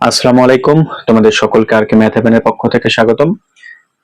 আসসালামু আলাইকুম, তোমাদের সকলকে আর কে ম্যাথ হেভেনের পক্ষ থেকে স্বাগতম।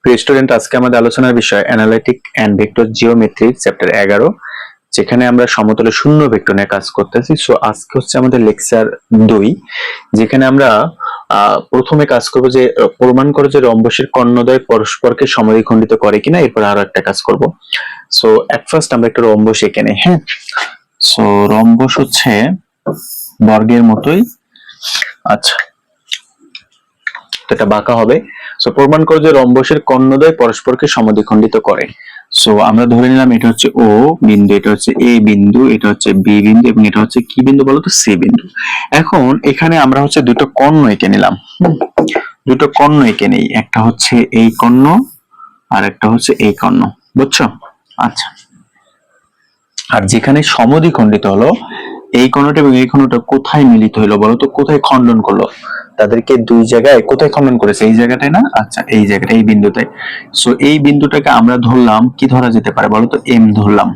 প্রিয় স্টুডেন্ট, আজকে আমাদের আলোচনার বিষয় analytic and vector geometry chapter 11, যেখানে আমরা সমতলে শূন্য ভেক্টর নিয়ে কাজ করতেছি। সো আজকে হচ্ছে আমাদের লেকচার 2, যেখানে আমরা প্রথমে কাজ করব যে প্রমাণ করো যে রম্বসের কর্ণদ্বয় পরস্পরকে সমদ্বিখণ্ডিত করে কিনা। এরপর আরো একটা কাজ করব। সো এট ফার্স্ট আমরা একটা রম্বস এঁকে নেই। হ্যাঁ, সো রম্বস হচ্ছে বর্গের মতোই। আচ্ছা, এটা বাঁকা হবে। সো প্রমাণ করো যে রম্বসের কর্ণদ্বয় পরস্পরকে সমদ্বিখণ্ডিত করে। সো আমরা ধরে নিলাম এটা হচ্ছে ও বিন্দু, এটা হচ্ছে এ বিন্দু, এটা হচ্ছে বি বিন্দু এবং এটা হচ্ছে কি বিন্দু বলতো, সি বিন্দু। এখন এখানে আমরা হচ্ছে দুটো কর্ণ এঁকে নিলাম। দুটো কর্ণ এঁকে নেই, একটা হচ্ছে এই কর্ণ আর একটা হচ্ছে এই কর্ণ, বুঝছো? আচ্ছা, আর যেখানে সমদ্বিখণ্ডিত হলো এই কোণটা এবং এই কোণটা কোথায় মিলিত হলো বলতো, কোথায় খণ্ডন করলো? তাদেরকে দুই জায়গায় কোথায় খণ্ডন করেছে? এই জায়গাটায় না? আচ্ছা, এই জায়গাটা, এই বিন্দুতে। সো এই বিন্দুটাকে আমরা ধরলাম, কি ধরা যেতে পারে বলতো, এম ধরলাম।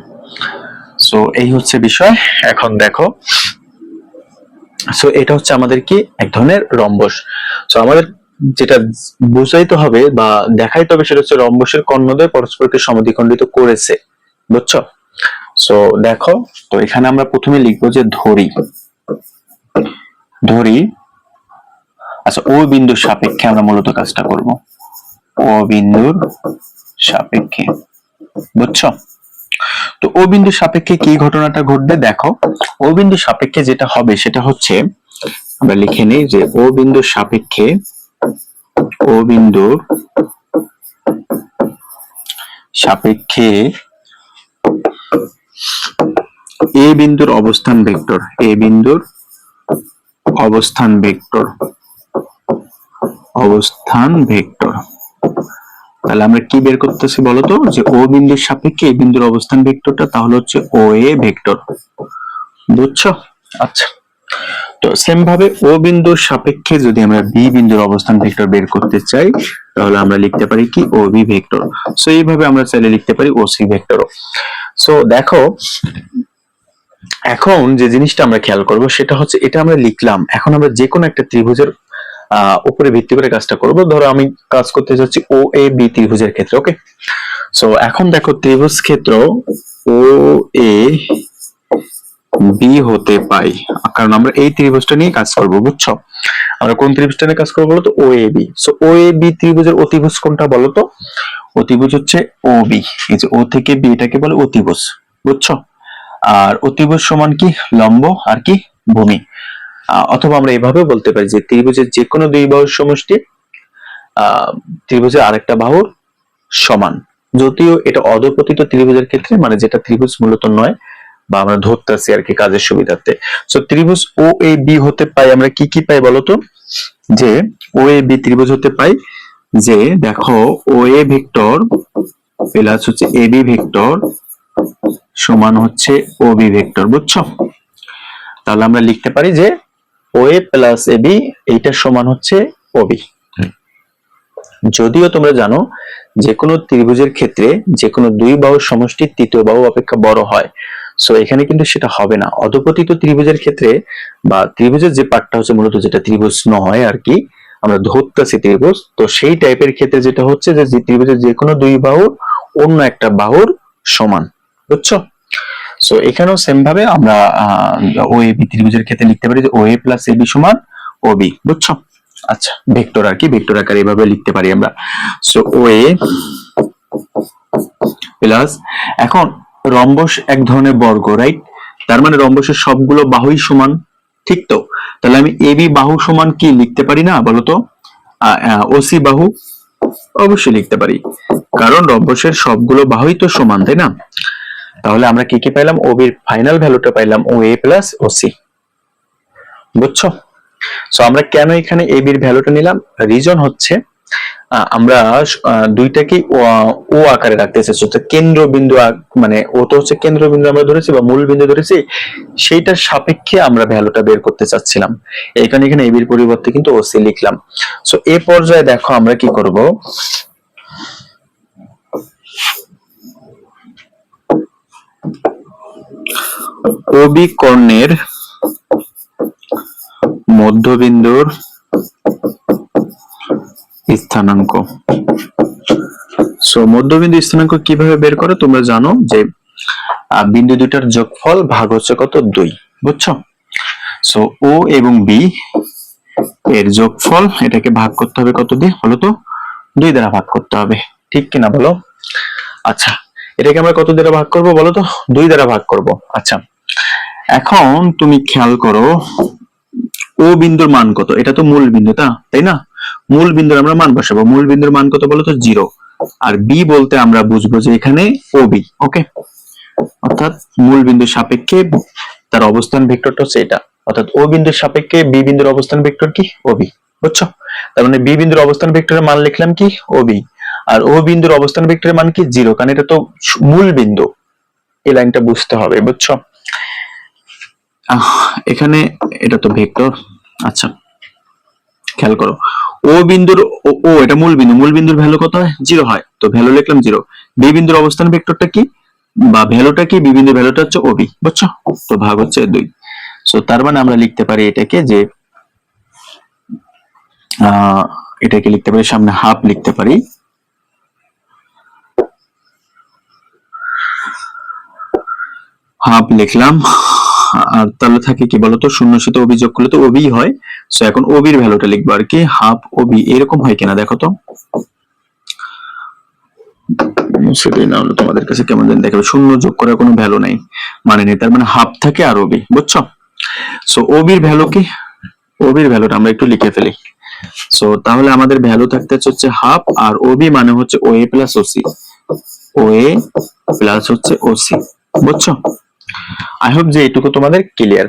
সো এই হচ্ছে বিষয়। এখন দেখো, সো এটা হচ্ছে আমাদের কি এক ধরনের রম্বস। সো আমাদের যেটা বুঝাইতে হবে বা দেখাইতে হবে সেটা হচ্ছে রম্বসের কর্ণদ্বয় পরস্পরকে সমদ্বিখণ্ডিত করেছে, বুঝছো? সো দেখো, তো এখানে আমরা প্রথমে লিখবো যে ধরি। আচ্ছা, ও বিন্দুর সাপেক্ষে আমরা মূলত কাজটা করব। ও বিন্দুর সাপেক্ষে, বুঝছো? তো ও বিন্দুর সাপেক্ষে কি ঘটনাটা ঘটবে দেখো। ও বিন্দুর সাপেক্ষে যেটা হবে সেটা হচ্ছে, আমরা লিখে নিই যে ও বিন্দুর সাপেক্ষে, ও বিন্দুর সাপেক্ষে এ বিন্দুর অবস্থান ভেক্টর, এ বিন্দুর অবস্থান ভেক্টর, অবস্থান ভেক্টর। তাহলে আমরা কি বের করতেছি বলতো, যে ও বিন্দুর সাপেক্ষে এই বিন্দুর অবস্থান ভেক্টরটা তাহলে হচ্ছে ও এ ভেক্টর, বুঝছো? আচ্ছা, তো সেম ভাবে ও বিন্দুর সাপেক্ষে যদি আমরা বি বিন্দুর অবস্থান ভেক্টর বের করতে চাই তাহলে আমরা লিখতে পারি কি, ও বি ভেক্টর। সো এইভাবে আমরা চাইলে লিখতে পারি ও সি ভেক্টরও। সো দেখো, এখন যে জিনিসটা আমরা খেয়াল করব সেটা হচ্ছে, এটা আমরা লিখলাম, এখন আমরা যে কোনো একটা ত্রিভুজের উপরে ভিত্তি করে কাজটা করব। ধরো আমি কাজ করতে যাচ্ছি ও এ বি ত্রিভুজের ক্ষেত্রে। ওকে, সো এখন দেখো ত্রিভুজ ক্ষেত্র ও এ বি হতে পাই, কারণ আমরা এই ত্রিভুজটা নিয়ে কাজ করব, বুঝছো? আমরা কোন ত্রিভুজটা নিয়ে কাজ করবো বলতো, ও A B. So O A B ত্রিভুজের অতিভুজ কোনটা বলতো? অতিভুজ হচ্ছে ও বি। এই যে ও থেকে বি, এটাকে বলে অতিভুজ, বুঝছো? আর অতিভুজ সমান কি, লম্ব আর কি, ভূমি। অথবা আমরা এভাবে বলতে পারি যে ত্রিভুজের যে কোনো দুই বাহুর সমষ্টি ত্রিভুজের আরেকটা বাহুর সমান। যদিও এটা অধপতিত ত্রিভুজের ক্ষেত্রে, মানে যেটা ত্রিভুজ মূলত নয়, বা আমরা ধরতেছি আর কি কাজের সুবিধার্থে। সো ত্রিভুজ ও এ বি হতে পাই আমরা কি কি পাই বলতো, যে ও এ বি ত্রিভুজ হতে পাই যে, দেখো ও এ ভেক্টর প্লাস হচ্ছে এ বি ভেক্টর সমান হচ্ছে ও বি ভেক্টর, বুঝছো? তাহলে আমরা লিখতে পারি যে ও এ প্লাস এ বি এইটার সমান হচ্ছে ও বি। যদিও তোমরা জানো যে কোনো ত্রিভুজের ক্ষেত্রে যে কোনো দুই বাহুর সমষ্টি তৃতীয় বাহু অপেক্ষা বড় হয়। সো এখানে কিন্তু সেটা হবে না। অধপতিত ত্রিভুজের ক্ষেত্রে বা ত্রিভুজের যে পার্টটা হচ্ছে মূলত যেটা ত্রিভুজ নয় আর কি, আমরা ধরতেছি ত্রিভুজ, তো সেই টাইপের ক্ষেত্রে যেটা হচ্ছে যে ত্রিভুজের যে কোনো দুই বাহুর অন্য একটা বাহুর সমান, বুঝছো? সো এখানেও সেম ভাবে আমরা ও এ বি ত্রিভুজের ক্ষেত্রে লিখতে পারি যে ও এ প্লাস এ বি সমান ও বি, বুঝছো? আচ্ছা, ভেক্টর আর কি, ভেক্টর আকারে এভাবে লিখতে পারি আমরা। সো ও এ প্লাস, এখন রম্বস এক ধরনের বর্গ, রাইট? তার মানে রম্বসের সবগুলো বাহুই সমান, ঠিক তো? তাহলে আমি এ বি বাহু সমান কি লিখতে পারি না বলতো, ওসি বাহু? অবশ্যই লিখতে পারি, কারণ রম্বসের সবগুলো বাহুই তো সমান, তাই না? তাহলে আমরা কি কি পাইলাম, ও বির ফাইনাল ভ্যালুটা পাইলাম ও এ প্লাস ও সি, বুঝছো? সো আমরা কেন এখানে এ বির ভ্যালুটা নিলাম, রিজন হচ্ছে আমরা দুইটাকে ও আকারে রাখতে চাইছি। কেন্দ্রবিন্দু, মানে ও তো হচ্ছে কেন্দ্রবিন্দু আমরা ধরেছি বা মূল বিন্দু ধরেছি, সেইটার সাপেক্ষে আমরা ভ্যালুটা বের করতে চাচ্ছিলাম। এখানে এ বির পরিবর্তে কিন্তু ও সি লিখলাম। সো এই পর্যায়ে দেখো আমরা কি করব, ও বি কর্ণের মধ্যবিন্দুর স্থানাঙ্ক। সো মধ্যবিন্দু স্থানাঙ্ক কিভাবে বের করে তোমরা জানো যে বিন্দু দুটার যোগফল ভাগ হচ্ছে কত 2, বুঝছো? সো ও এবং বি এর যোগফল এটাকে ভাগ করতে হবে কত দিয়ে বলো তো? 2 দ্বারা ভাগ করতে হবে, ঠিক কিনা বলো? আচ্ছা, এটাকে আমরা কত দ্বারা ভাগ করব বলো তো? 2 দ্বারা ভাগ করব। আচ্ছা, এখন তুমি খেয়াল করো ও বিন্দুর মান কত? এটা তো মূল বিন্দু, তাই না? মূল বিন্দুর আমরা মান বসাবো। মূল বিন্দুর মান কত বলো তো? 0। আর বি বলতে আমরা বুঝবো যে এখানে ওবি, ওকে? অর্থাৎ মূল বিন্দুর সাপেক্ষে তার অবস্থান ভেক্টরটা হচ্ছে এটা, অর্থাৎ ও বিন্দুর সাপেক্ষে বি বিন্দুর অবস্থান ভেক্টর কি? ওবি, বুঝছো? তার মানে বি বিন্দুর অবস্থান ভেক্টরের মান লিখলাম কি? ওবি। আর ও বিন্দুর অবস্থান ভেক্টরের মান কি? 0, কারণ এটা তো মূল বিন্দু। এই লাইনটা বুঝতে হবে, বুঝছো? এখানে এটা তো ভেক্টর। আচ্ছা, খেয়াল করো ও বিন্দুর ও এটা মূল বিন্দু, মূল বিন্দুর ভ্যালু কত হয়? 0 হয়, তো ভ্যালু লিখলাম 0। বি বিন্দুর অবস্থান ভেক্টরটা কি বা ভ্যালুটা কি? বি বিন্দুর ভ্যালুটা হচ্ছে ওবি, বুঝছো? তো ভাগ হচ্ছে 2। সো তার মানে আমরা লিখতে পারি এটাকে যে এটাকে লিখতে পারি সামনে হাফ লিখতে পারি, হাফ লিখলাম। আর তাহলে থাকে কি বলতো? শূন্য সাথে ওবি যোগ করলে তো ওবি হয়। সো এখন ওবির ভ্যালুটা লিখবো আর কি, হাফ ওবি। এরকম হয় কিনা দেখো তো? সেটাই না হলে তোমাদের কাছে কেমন যেন দেখাবে, শূন্য যোগ করার কোনো ভ্যালু নাই, মানে নেই। তার মানে হাফ থাকে আর ওবি, বুঝছো? সো ওবির ভ্যালু কি? ওবির ভ্যালুটা আমরা একটু লিখে ফেলি। সো তাহলে আমাদের ভ্যালু থাকতে হচ্ছে হাফ, আর ওবি মানে হচ্ছে ও এ প্লাস ওসি, ও এ প্লাস হচ্ছে ওসি, বুঝছো? আই হোপ যে এইটুকু তোমাদের ক্লিয়ার।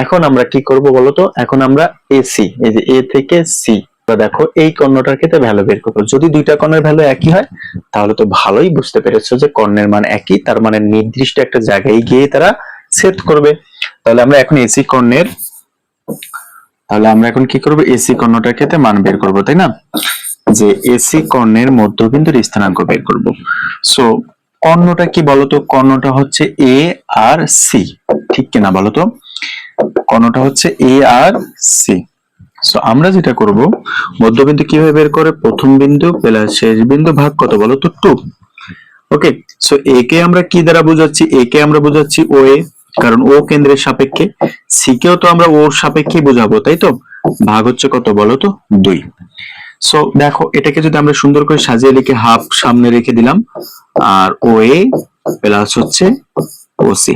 এখন আমরা কি করব বলতো? এখন আমরা এসি, এই যে এ থেকে সি, দেখো এই কর্ণটার ক্ষেত্রে ভ্যালু বের করবো। যদি দুইটা কর্ণের ভ্যালু একই হয় তাহলে তো ভালোই বুঝতে পেরেছো যে কর্ণের মান একই, তার মানে নির্দিষ্ট একটা জায়গায় গিয়ে তারা ছেদ করবে। তাহলে আমরা এখন এসি কর্ণের, তাহলে আমরা এখন কি করব? এসি কর্ণটার ক্ষেত্রে মান বের করব, তাই না? যে এসি কর্ণের মধ্যবিন্দুর স্থানাঙ্ক বের করব। সো কর্ণটা কি বলতো? কর্ণটা হচ্ছে এ আর সি, ঠিক কিনা বলতো? কর্ণটা হচ্ছে এ আর সি। সো আমরা যেটা করব, মধ্যবিন্দু কিভাবে বের করে? প্রথম বিন্দু প্লাস শেষ বিন্দু ভাগ কত বলতো? 2। ওকে, সো এ কে আমরা কি দ্বারা বোঝাচ্ছি? এ কে আমরা বোঝাচ্ছি ও এ, কারণ ও কেন্দ্রের সাপেক্ষে। সি কেও তো আমরা ওর সাপেক্ষে বোঝাবো, তাই তো? ভাগ হচ্ছে কত বলতো? 2। সো দেখো এটাকে যদি আমরা সুন্দর করে সাজিয়ে লিখে হাফ সামনে রেখে দিলাম, আর ও এ প্লাস হচ্ছে ও সি।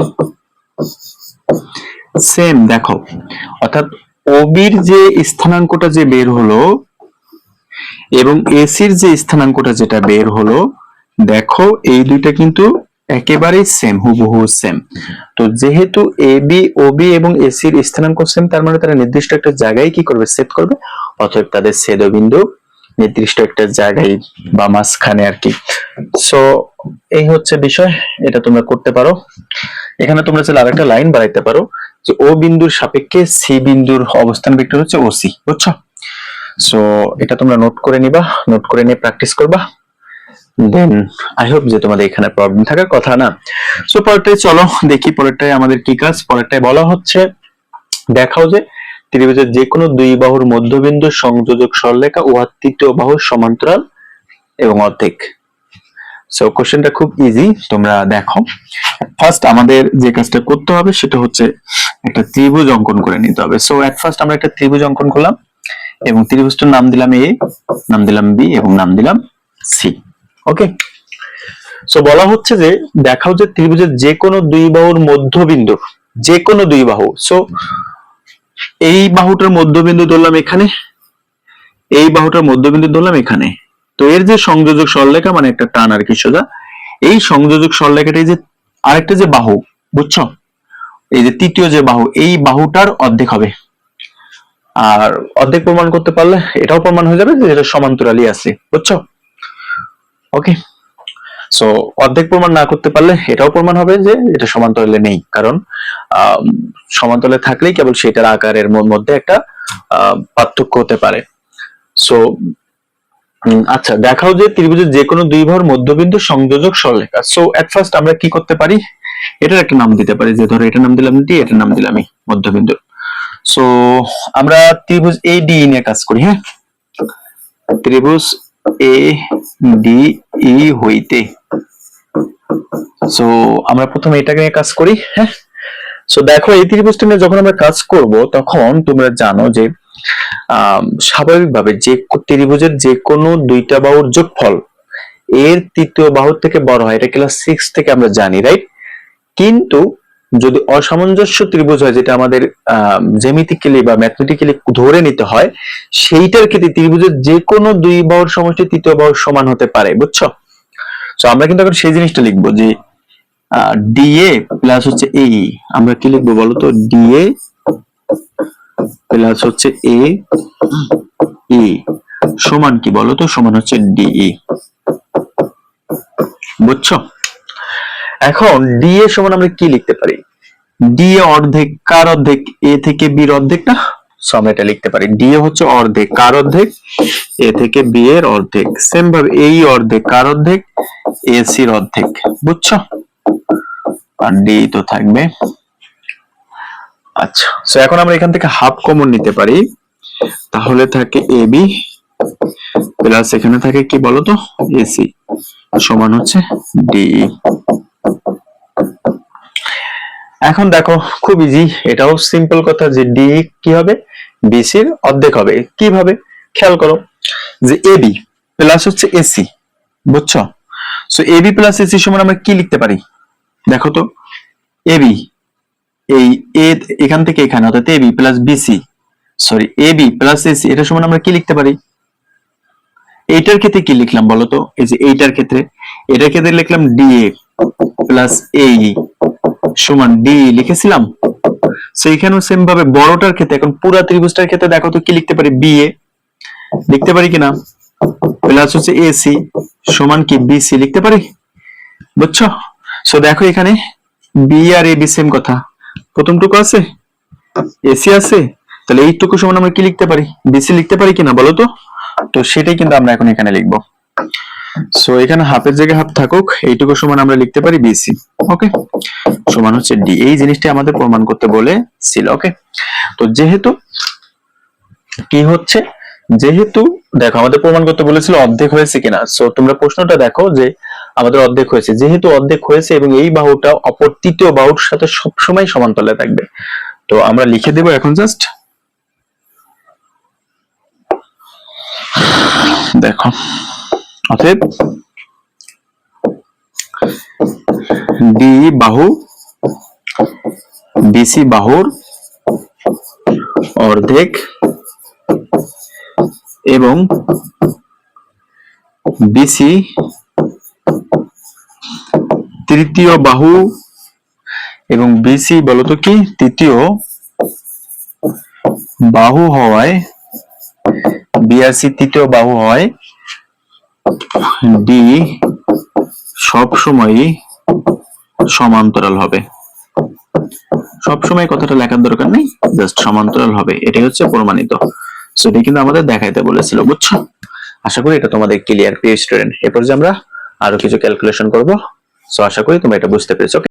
সেম দেখো, অর্থাৎ ওবির যে স্থানাঙ্কটা যে বের হলো এবং এসির যে স্থানাঙ্কটা যেটা বের হলো, দেখো এই দুইটা কিন্তু একেবারেই সেম, হুবহু সেম। তো যেহেতু এবি ওবি এবং এসির স্থানাঙ্ক সেম, তার মানে তারা নির্দিষ্ট একটা জায়গায় কি করবে? ছেদ করবে। অতএব তাদের ছেদবিন্দু নির্দিষ্ট একটা জায়গায় বা মাঝখানে আর কি। সো এই হচ্ছে বিষয়, এটা তোমরা করতে পারো। এখানে তোমরা চাইলে আরেকটা লাইন বাড়াইতে পারো যে ও বিন্দুর সাপেক্ষে সি বিন্দুর অবস্থান ভেক্টর হচ্ছে ওসি, বুঝছো? সো এটা তোমরা নোট করে নিবা, নোট করে নিয়ে প্র্যাকটিস করবা। দেন আই হোপ যে তোমাদের এখানে প্রবলেম থাকার কথা না। সো পরেরটাই চলো দেখি, পরেরটাই আমাদের কি কাজ? পরেরটাই বলা হচ্ছে দেখাও যে ত্রিভুজের যে কোনো দুই বাহুর মধ্যবিন্দু সংযোজক সরলরেখা উহার তৃতীয় বাহুর সমান্তরাল এবং অর্ধেক। সো কোশ্চেনটা খুব ইজি, তোমরা দেখো। ফার্স্ট আমাদের যে কাজটা করতে হবে সেটা হচ্ছে একটা ত্রিভুজ অঙ্কন করে নিতে হবে। সো এট ফার্স্ট আমরা একটা ত্রিভুজ অঙ্কন করলাম এবং ত্রিভুজটার নাম দিলাম এ, নাম দিলাম বি এবং নাম দিলাম সি। ওকে, সো বলা হচ্ছে যে দেখাও যে ত্রিভুজের যে কোনো দুই বাহুর মধ্যবিন্দু, যে কোনো দুই বাহু। সো এই বাহুটার মধ্যবিন্দু ধরলাম এখানে, এই বাহুটার মধ্যবিন্দু ধরলাম এখানে। তো এর যে সংযোজক সরলরেখা মানে একটা টান আর কি সোজা, এই সংযোজক সরলরেখাটা এই যে আরেকটা যে বাহু, বুঝছো? এই যে তৃতীয় যে বাহু, এই বাহুটার অর্ধেক হবে। আর অর্ধেক প্রমাণ করতে পারলে এটাও প্রমাণ হয়ে যাবে যে এটা সমান্তরালই আছে, বুঝছো? ওকে, সো অর্ধেক প্রমাণ না করতে পারলে এটাও প্রমাণ হবে যে এটা সমান্তরালে নেই, কারণ সমান্তরালে থাকলেই কেবল সেটার আকারের মধ্যে একটা পার্থক্য হতে পারে। সো আচ্ছা, দেখাও যে ত্রিভুজের যে কোনো দুই বাহুর মধ্যবিন্দু সংযোজক সরলরেখা। সো এট ফার্স্ট আমরা কি করতে পারি? এটার একটা নাম দিতে পারি, যে ধরো এটার নাম দিলাম ডি, এটার নাম দিলাম ই, মধ্যবিন্দু। সো আমরা ত্রিভুজ এ ডি নিয়ে কাজ করি। হ্যাঁ, ত্রিভুজ এ ডি ই হইতে। সো আমরা প্রথমে এটাকে নিয়ে কাজ করি। হ্যাঁ, সো দেখো এই ত্রিভুজটা নিয়ে যখন আমরা কাজ করব তখন তোমরা জানো যে স্বাভাবিকভাবে যে ত্রিভুজের যে কোনো দুইটা বাহুর যোগফল এর তৃতীয় বাহুর থেকে বড় হয়, এটা ক্লাস 6 থেকে আমরা জানি, রাইট? কিন্তু যদি অসামঞ্জস্য ত্রিভুজ হয়, যেটা আমাদের জ্যামিতিক্যালি বা ম্যাথমেটিক্যালি ধরে নিতে হয়, সেইটার ক্ষেত্রে ত্রিভুজের যে কোনো দুই বাহুর সমষ্টি তৃতীয় বাহুর সমান হতে পারে, বুঝছো? তো আমরা কিন্তু এখন সেই জিনিসটা লিখবো যে ডিএ প্লাস হচ্ছে এই, আমরা কি লিখবো বলো তো? ডিএ প্লাস হচ্ছে এ ই সমান কি বলো তো? সমান হচ্ছে ডিই, বুঝছো? এখন ডিএ সমান আমরা কি লিখতে পারি? ডিএ অর্ধেক কার অর্ধেক? এ থেকে বির অর্ধেক না? সো আমরা এটা লিখতে পারি ডিএ হচ্ছে অর্ধেক কার অর্ধেক? এ থেকে বি এর অর্ধেক। সেম ভাবে এই অর্ধেক কার অর্ধেক? এ সির অর্ধেক, বুঝছো? আর ডি তো থাকবে। আচ্ছা, সো এখন আমরা এখান থেকে হাফ কমন নিতে পারি, তাহলে থাকে এ বি প্লাস এখানে থাকে কি বলতো? এসি সমান হচ্ছে ডি। এখন দেখো খুব ইজি, এটাও সিম্পল কথা যে ডি কি হবে? বিসির অর্ধেক হবে। কিভাবে? খেয়াল করো যে এবি প্লাস হচ্ছে এসি, বুঝছো? সো এবি প্লাস এসি সমান আমরা কি লিখতে পারি? দেখো তো, এবি এই এ এখান থেকে এখানে, অর্থাৎ AB plus BC, sorry AB plus AC, এটা সমান আমরা কি লিখতে পারি? এইটার ক্ষেত্রে কি লিখলাম বলতো? এই যে এইটার ক্ষেত্রে, এটার ক্ষেত্রে লিখলাম ডিএ প্লাস এই সমান ডি লিখেছিলাম। সেইখানেও সেম ভাবে বড়টার ক্ষেত্রে, এখন পুরা ত্রিভুজটার ক্ষেত্রে দেখো তো কি লিখতে পারি? বিএ লিখতে পারি কিনা? প্লাস হচ্ছে এসি সমান কি বিসি লিখতে পারি, বুঝছো? সো দেখো এখানে B R A B same কথা, প্রথমটুকু আছে এসি আছে, তাহলে এইটুকু সমান আমরা কি লিখতে পারি? বিসি লিখতে পারি কিনা বলো তো? তো সেটাই কিন্তু আমরা এখন এখানে লিখবো। সো এখানে হাফের জায়গায় হাফ থাকুক, এইটুকু সমান আমরা লিখতে পারি বিসি, ওকে? সমান হচ্ছে ডি। এই জিনিসটা আমাদের প্রমাণ করতে বলেছিল, ওকে? তো যেহেতু কি হচ্ছে, যেহেতু দেখো আমাদের প্রমাণ করতে বলেছিল অর্ধেক হয়েছে কিনা, সো তোমরা প্রশ্নটা দেখো যে আমাদের অর্ধেক হয়েছে, যেহেতু অর্ধেক হয়েছে এবং এই বাহুটা অপর তৃতীয় বাহুর সাথে সবসময় সমান্তরালে থাকবে, তো আমরা লিখে দেব এখন জাস্ট দেখো, অতএব ডি বাহু বিসি বাহুর অর্ধেক এবং বিসি তৃতীয় বাহু, এবং বিসি বলতো কি তৃতীয় বাহু হওয়ায়, বিআরসি তৃতীয় বাহু হয়, ডি সবসময়ই সমান্তরাল হবে। সবসময় কথাটা লেখার দরকার নেই, জাস্ট সমান্তরাল হবে, এটাই হচ্ছে প্রমাণিত। সো এটা কিন্তু আমাদের দেখাইতে বলেছিল, বুঝছো? আশা করি এটা তোমাদের ক্লিয়ার, প্রিয় স্টুডেন্ট। এরপর যে আমরা আরো কিছু ক্যালকুলেশন করব, সো আশা করি তোমরা এটা বুঝতে পেরেছো।